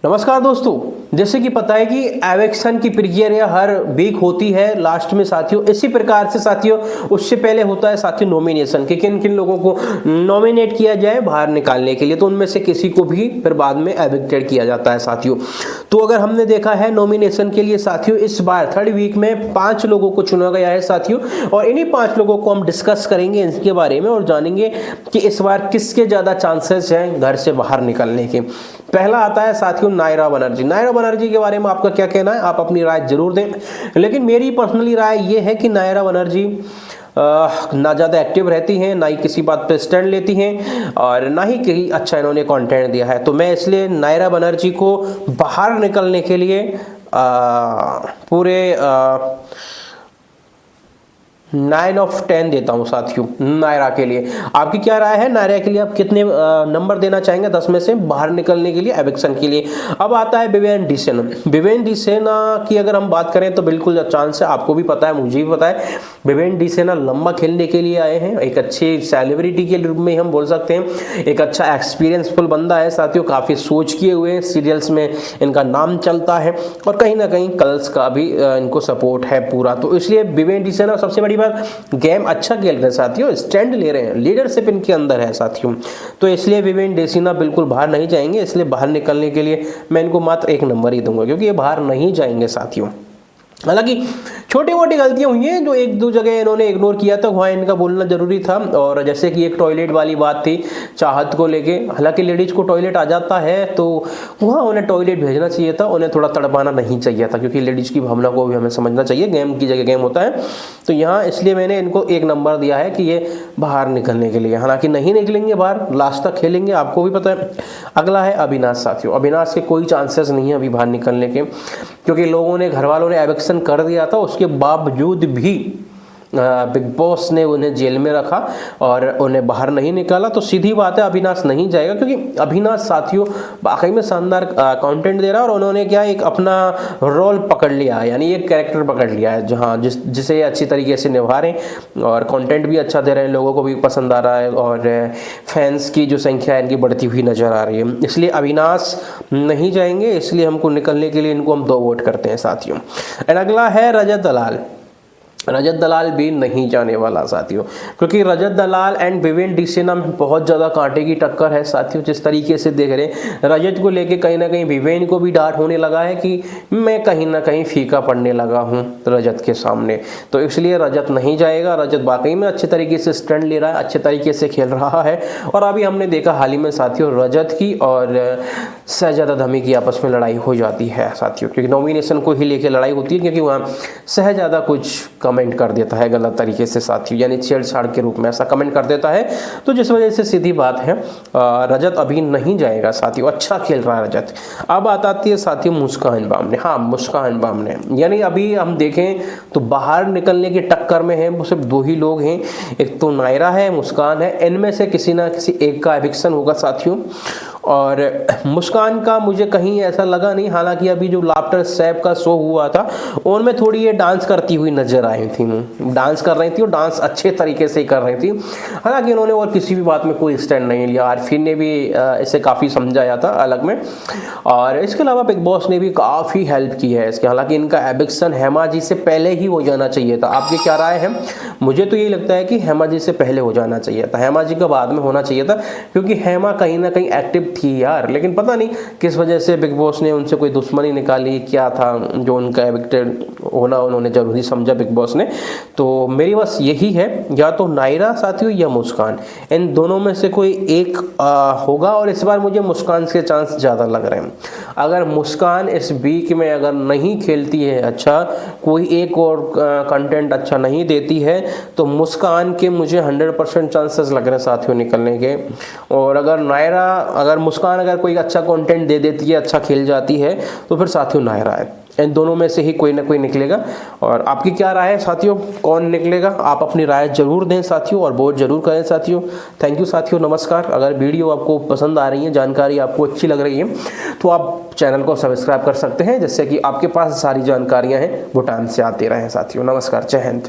नमस्कार दोस्तों, जैसे कि पता है कि इलेक्शन की प्रक्रिया हर वीक होती है लास्ट में साथियों। इसी प्रकार से साथियों उससे पहले होता है साथियों नॉमिनेशन कि किन किन लोगों को नॉमिनेट किया जाए बाहर निकालने के लिए, तो उनमें से किसी को भी फिर बाद में एविक्टेड किया जाता है साथियों। तो अगर हमने देखा है नॉमिनेशन के लिए साथियों इस बार थर्ड वीक में 5 लोगों को चुना गया है साथियों, और इन्हीं 5 लोगों को हम डिस्कस करेंगे इसके बारे में और जानेंगे कि इस बार किसके ज्यादा चांसेस हैं घर से बाहर निकलने के। पहला आता है साथियों नायरा बनर्जी। नायरा बनर्जी के बारे में आपका क्या कहना है, आप अपनी राय जरूर दें। लेकिन मेरी पर्सनली राय ये है कि नायरा बनर्जी ना ज़्यादा एक्टिव रहती हैं, ना ही किसी बात पे स्टैंड लेती हैं और ना ही कहीं अच्छा इन्होंने कंटेंट दिया है। तो मैं इसलिए नायरा बनर्जी को बाहर निकलने के लिए पूरे 9 of 10 देता हूं साथियों नायरा के लिए। आपकी क्या राय है, नायरा के लिए आप कितने नंबर देना चाहेंगे 10 में से बाहर निकलने के लिए, एविक्शन के लिए। अब आता है विवेन डिसेना। विवेन डिसेना की अगर हम बात करें तो बिल्कुल चांस है, आपको भी पता है मुझे भी पता है। विवेन डिसेना लंबा खेलने के लिए आए हैं, एक अच्छी सेलिब्रिटी के रूप में हम बोल सकते हैं, एक अच्छा एक्सपीरियंसफुल बंदा है साथियों, काफ़ी सोच किए हुए हैं, सीरियल्स में इनका नाम चलता है और कहीं ना कहीं कल्स का भी इनको सपोर्ट है पूरा। तो इसलिए विवेन डिसेना सबसे बड़ी गेम अच्छा खेल रहे हैं साथियों, स्टैंड ले रहे हैं, लीडरशिप इनके अंदर है साथियों। तो इसलिए विवेन डिसेना बिल्कुल बाहर नहीं जाएंगे, इसलिए बाहर निकलने के लिए मैं इनको मात्र 1 नंबर ही दूंगा, क्योंकि ये बाहर नहीं जाएंगे साथियों। हालांकि छोटी मोटी गलतियां हुई हैं जो 1-2 जगह इन्होंने इग्नोर किया था, वहाँ इनका बोलना जरूरी था। और जैसे कि एक टॉयलेट वाली बात थी चाहत को लेके, हालांकि लेडीज को टॉयलेट आ जाता है तो वहाँ उन्हें टॉयलेट भेजना चाहिए था, उन्हें थोड़ा तड़पाना नहीं चाहिए था, क्योंकि लेडीज की भावना को भी हमें समझना चाहिए, गेम की जगह गेम होता है। तो यहाँ इसलिए मैंने इनको 1 नंबर दिया है कि ये बाहर निकलने के लिए, हालांकि नहीं निकलेंगे बाहर, लास्ट तक खेलेंगे, आपको भी पता है। अगला है अविनाश साथियों। अविनाश के कोई चांसेस नहीं है अभी बाहर निकलने के, क्योंकि लोगों ने, घर वालों ने एविक्शन कर दिया था, उसके बावजूद भी बिग बॉस ने उन्हें जेल में रखा और उन्हें बाहर नहीं निकाला। तो सीधी बात है अविनाश नहीं जाएगा, क्योंकि अविनाश साथियों वाकई में शानदार कंटेंट दे रहा है और उन्होंने क्या एक अपना रोल पकड़ लिया है, यानी एक कैरेक्टर पकड़ लिया है जहाँ जिसे अच्छी तरीके से निभा रहे हैं और कंटेंट भी अच्छा दे रहे हैं, लोगों को भी पसंद आ रहा है और फैंस की जो संख्या है इनकी बढ़ती हुई नजर आ रही है। इसलिए अविनाश नहीं जाएंगे, इसलिए हमको निकलने के लिए इनको हम 2 वोट करते हैं साथियों। एंड अगला है रजत दलाल। रजत दलाल भी नहीं जाने वाला साथियों, क्योंकि रजत दलाल एंड विवेन डिसेना में बहुत ज़्यादा कांटे की टक्कर है साथियों। जिस तरीके से देख रहे हैं रजत को लेके कहीं ना कहीं विवेन को भी डांट होने लगा है कि मैं कहीं ना कहीं फीका पड़ने लगा हूं रजत के सामने। तो इसलिए रजत नहीं जाएगा। रजत वाकई में अच्छे तरीके से स्टैंड ले रहा है, अच्छे तरीके से खेल रहा है। और अभी हमने देखा हाल ही में साथियों रजत की और शहजादा धमी की आपस में लड़ाई हो जाती है साथियों, क्योंकि नॉमिनेशन को ही लेके लड़ाई होती है, क्योंकि वहाँ शहजादा कुछ कमेंट कर देता है गलत तरीके से साथियों, यानी छेड़छाड़ के रूप में ऐसा कमेंट कर देता है। तो जिस वजह से सीधी बात है रजत अभी नहीं जाएगा साथियों, अच्छा खेल रहा है रजत। अब आती है साथियों मुस्कान बामने। हाँ, मुस्कान बामने, यानी अभी हम देखें तो बाहर निकलने की टक्कर में है, वो सिर्फ 2 ही लोग हैं, एक तो नायरा है, मुस्कान है। इनमें से किसी ना किसी एक का एविक्शन होगा साथियों। और मुस्कान का मुझे कहीं ऐसा लगा नहीं, हालांकि अभी जो लाफ्टर सैप का शो हुआ था उनमें थोड़ी ये डांस करती हुई नजर आई थी, डांस कर रही थी और डांस अच्छे तरीके से ही कर रही थी। हालांकि उन्होंने और किसी भी बात में कोई स्टैंड नहीं लिया। आरफी ने भी इसे काफ़ी समझाया था अलग में, और इसके अलावा बिग बॉस ने भी काफ़ी हेल्प की है इसके। हालांकि इनका एविक्शन हेमा जी से पहले ही हो जाना चाहिए था। आपकी क्या राय है? मुझे तो यही लगता है कि हेमा जी से पहले हो जाना चाहिए था, हेमा जी का बाद में होना चाहिए था, क्योंकि हेमा कहीं ना कहीं एक्टिव थी यार। लेकिन पता नहीं किस वजह से बिग बॉस ने उनसे कोई दुश्मनी निकाली, क्या था जो उनका एविक्टेड होना उन्होंने जरूरी समझा बिग बॉस ने। तो मेरी बस यही है, या तो नायरा साथियों या मुस्कान, इन दोनों में से कोई एक होगा। और इस बार मुझे मुस्कान के चांस ज़्यादा लग रहे हैं। अगर मुस्कान इस वीक में अगर नहीं खेलती है अच्छा, कोई एक और कंटेंट अच्छा नहीं देती है, तो मुस्कान के मुझे 100% चांसेस लग रहे हैं साथियों निकलने के। और अगर मुस्कान अगर कोई अच्छा कंटेंट दे देती है, अच्छा खेल जाती है, तो फिर साथियों नायरा है। इन दोनों में से ही कोई ना कोई निकलेगा। और आपकी क्या राय है साथियों, कौन निकलेगा? आप अपनी राय जरूर दें साथियों और वोट जरूर करें साथियों। थैंक यू साथियों, नमस्कार। अगर वीडियो आपको पसंद आ रही है, जानकारी आपको अच्छी लग रही है, तो आप चैनल को सब्सक्राइब कर सकते हैं, जिससे कि आपके पास सारी जानकारियाँ हैं वो टाइम से आते रहें साथियों। नमस्कार, जय हिंद।